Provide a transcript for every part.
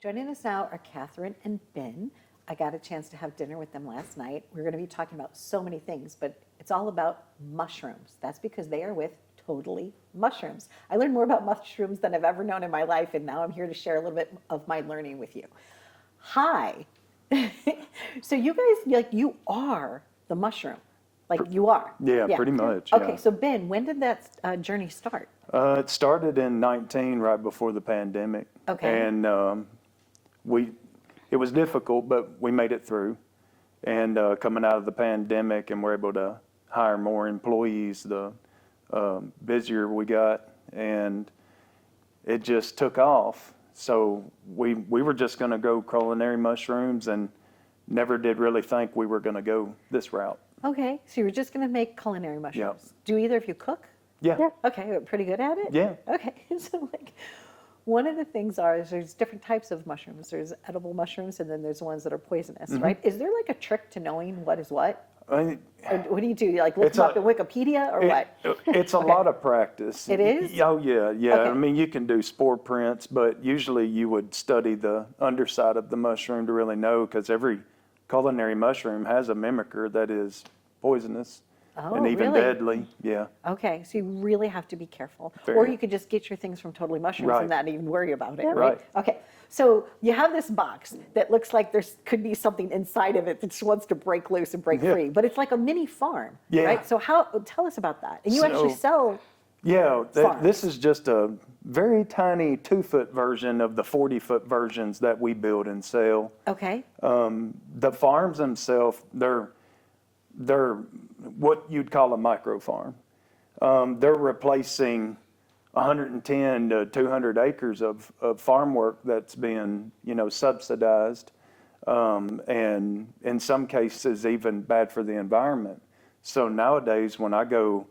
Joining us now are Katherine and Ben. I got a chance to have dinner with them last night. We're going to be talking about so many things, but it's all about mushrooms. That's because they are with Totally Mushrooms. I learned more about mushrooms than I've ever known in my life, and now I'm here to share a little bit of my learning with you. Hi. So you guys, you are the mushroom. You are. Yeah, pretty much. Okay, yeah. so Ben, when did that journey start? It started in 19, right before the pandemic. Okay. And it was difficult, but we made it through. And coming out of the pandemic, and we're able to hire more employees, the busier we got, and it just took off. So we were just going to go culinary mushrooms, and never did really think we were going to go this route. Okay, so you were just going to make culinary mushrooms. Yeah. Do either of you cook? Yeah. Okay, you're pretty good at it? Yeah. Okay, so one of the things is there's different types of mushrooms. There's edible mushrooms, and then there's ones that are poisonous, right? Is there a trick to knowing what is what? Or what do you do? Look them up in Wikipedia or what? It's a lot of practice. It is? Oh, yeah, yeah. Okay. I mean, you can do spore prints, but usually you would study the underside of the mushroom to really know, because every culinary mushroom has a mimicker that is poisonous and even really? deadly. Yeah. Okay, so you really have to be careful. Very. Or you could just get your things from Totally Mushrooms Right. and not even worry about it, right? Right. Okay, so you have this box that looks like there could be something inside of it that just wants to break loose and break free, but it's like a mini farm, Yeah. right? So tell us about that. And you actually sell Yeah, farms. this is just a very tiny 2-foot version of the 40-foot versions that we build and sell. Okay. The farms themselves, they're what you'd call a micro farm. They're replacing 110 to 200 acres of farm work that's been, subsidized, and in some cases even bad for the environment. So nowadays, when I go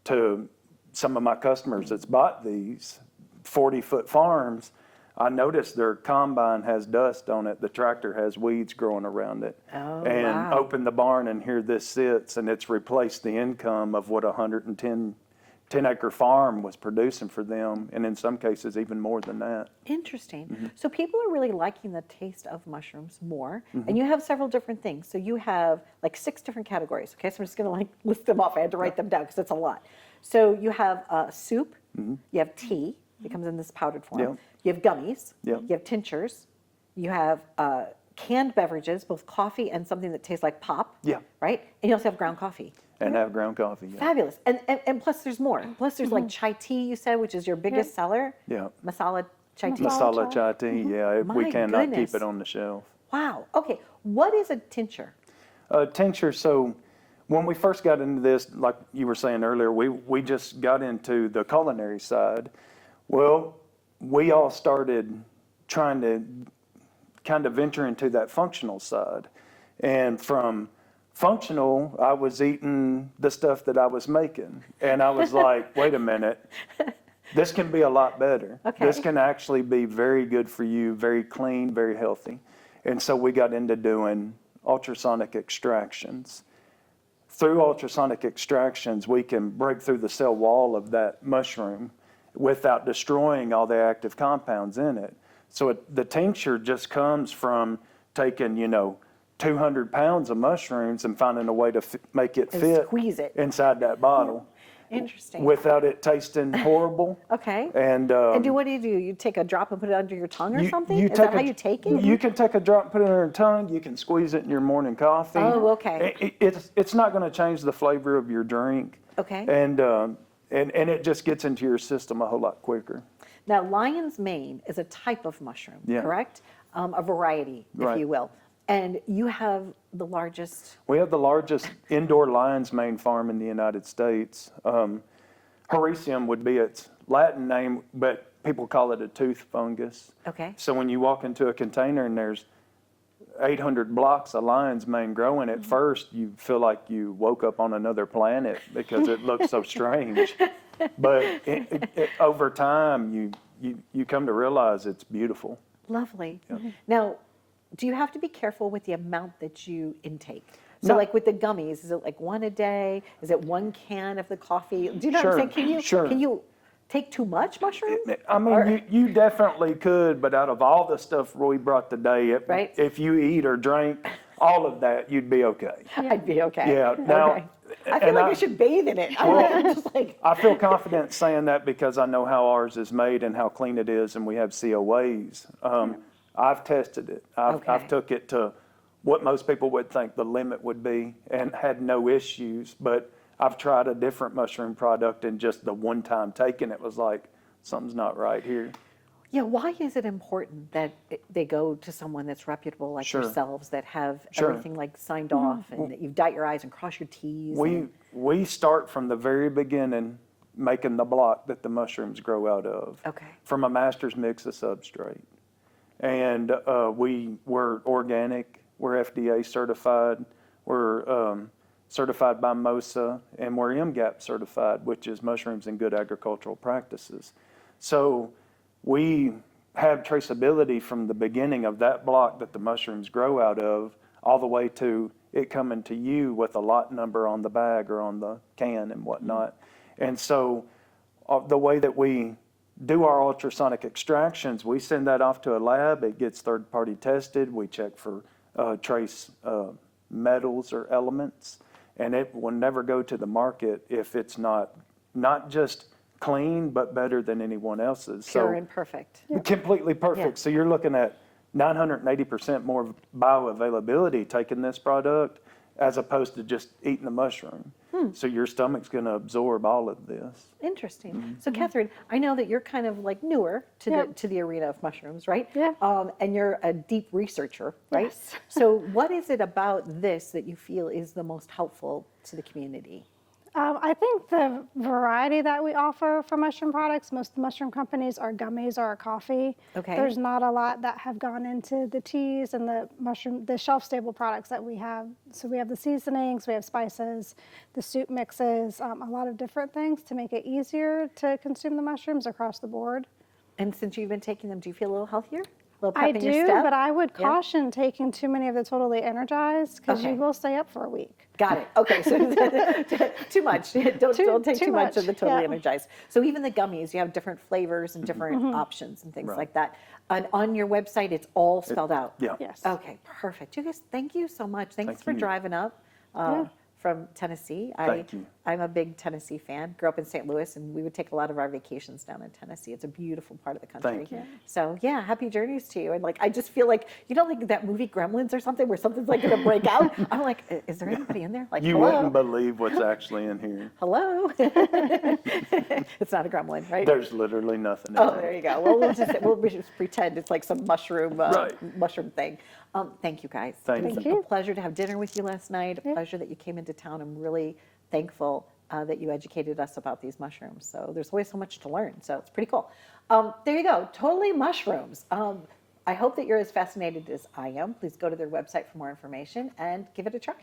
to some of my customers that's bought these 40-foot farms, I notice their combine has dust on it. The tractor has weeds growing around it. Oh, and wow. open the barn, and here this sits, and it's replaced the income of what a 10-acre farm was producing for them, and in some cases even more than that. Interesting. So people are really liking the taste of mushrooms more, and you have several different things. So you have 6 different categories. Okay, so I'm just going to list them off. I had to write them down because it's a lot. So you have soup, you have tea. It comes in this powdered form. Yeah. You have gummies. Yeah. You have tinctures. You have canned beverages, both coffee and something that tastes like pop. Yeah. Right? And you also have ground coffee. And have ground coffee. Yeah. Fabulous. And plus there's more. Plus there's chai tea, you said, which is your biggest seller. Yeah. Masala chai tea. Masala chai tea, yeah. My We cannot goodness. keep it on the shelf. Wow. Okay. What is a tincture? Tincture, so when we first got into this, like you were saying earlier, we just got into the culinary side. Well, we all started trying to kind of venture into that functional side. And from functional, I was eating the stuff that I was making. And I was like, wait a minute, this can be a lot better. Okay. This can actually be very good for you, very clean, very healthy. And so we got into doing ultrasonic extractions. Through ultrasonic extractions, we can break through the cell wall of that mushroom without destroying all the active compounds in it. So the tincture just comes from taking, 200 pounds of mushrooms and finding a way to make it And fit squeeze it. inside that bottle. Interesting. Without it tasting horrible. Okay. And what do? You take a drop and put it under your tongue or something? you Is that take how you take it? You can take a drop and put it under your tongue. You can squeeze it in your morning coffee. Oh, okay. It's not going to change the flavor of your drink. Okay. And it just gets into your system a whole lot quicker. Now, lion's mane is a type of mushroom, Yeah. correct? A variety, if Right. you will. And you have the largest. We have the largest indoor lion's mane farm in the United States. Hericium would be its Latin name, but people call it a tooth fungus. Okay. So when you walk into a container and there's 800 blocks of lion's mane growing, at first you feel like you woke up on another planet because it looks so strange. But over time, you come to realize it's beautiful. Lovely. Yeah. Now, do you have to be careful with the amount that you intake? So No. with the gummies, is it one a day? Is it one can of the coffee? Do you know what I'm saying? Sure. Can you take too much mushroom? I mean, you definitely could, but out of all the stuff Roy brought today, Right. if you eat or drink all of that, you'd be okay. I'd be okay. Yeah, now, Okay. I feel and like I should bathe in it. I'm just like, I feel confident saying that because I know how ours is made and how clean it is, and we have COAs. I've tested it. Okay. I've took it to what most people would think the limit would be and had no issues, but I've tried a different mushroom product and just the one time taking it was like, something's not right here. yeah, why is it important that they go to someone that's reputable like Sure. yourselves that have Sure. everything like signed off and that you've dot your I's and cross your T's? We start from the very beginning making the block that the mushrooms grow out of. Okay. From a master's mix of substrate. And we're organic, we're FDA certified, we're certified by MOSA, and we're MGAP certified, which is Mushrooms and Good Agricultural Practices. So we have traceability from the beginning of that block that the mushrooms grow out of, all the way to it coming to you with a lot number on the bag or on the can and whatnot. And so the way that we do our ultrasonic extractions, we send that off to a lab, it gets third-party tested, we check for trace metals or elements, and it will never go to the market if it's not just clean, but better than anyone else's. Pure and perfect. Completely perfect. Yeah. So you're looking at 980% more bioavailability taking this product as opposed to just eating the mushroom. So your stomach's going to absorb all of this. Interesting. So Katherine, I know that you're kind of like newer to the arena of mushrooms, right? Yeah. And you're a deep researcher, right? Yes. So what is it about this that you feel is the most helpful to the community? I think the variety that we offer for mushroom products, most of the mushroom companies are gummies or a coffee. Okay. There's not a lot that have gone into the teas and the shelf-stable products that we have. So we have the seasonings, we have spices, the soup mixes, a lot of different things to make it easier to consume the mushrooms across the board. And since you've been taking them, do you feel a little healthier? A little I pep in your do, step? but I would Yeah? caution taking too many of the Totally Energized because Okay. you will stay up for a week. Got it. Okay, so too much. Don't take too much of the Totally yeah. Energized. So even the gummies, you have different flavors and different options and things Right. like that. And on your website, it's all spelled out. Yeah. Yes. Okay, perfect. You guys, thank you so much. Thanks Thank for you. driving up from Tennessee. Thank you. I'm a big Tennessee fan. Grew up in St. Louis, and we would take a lot of our vacations down in Tennessee. It's a beautiful part of the country. Thank you. So yeah, happy journeys to you. And like, I just feel like, you know, like that movie Gremlins or something where something's like going to break out. I'm like, is there anybody in there? Like, You hello? wouldn't believe what's actually in here. Hello? It's not a gremlin, right? There's literally nothing in Oh, there. there you go. Well, we'll just pretend it's like some mushroom Right. mushroom thing. Thank you guys. Thank It was you. Thank a pleasure to have dinner with you last night. A pleasure that you came into town. I'm really thankful that you educated us about these mushrooms. So there's always so much to learn. So it's pretty cool. There you go. Totally Mushrooms. I hope that you're as fascinated as I am. Please go to their website for more information and give it a try.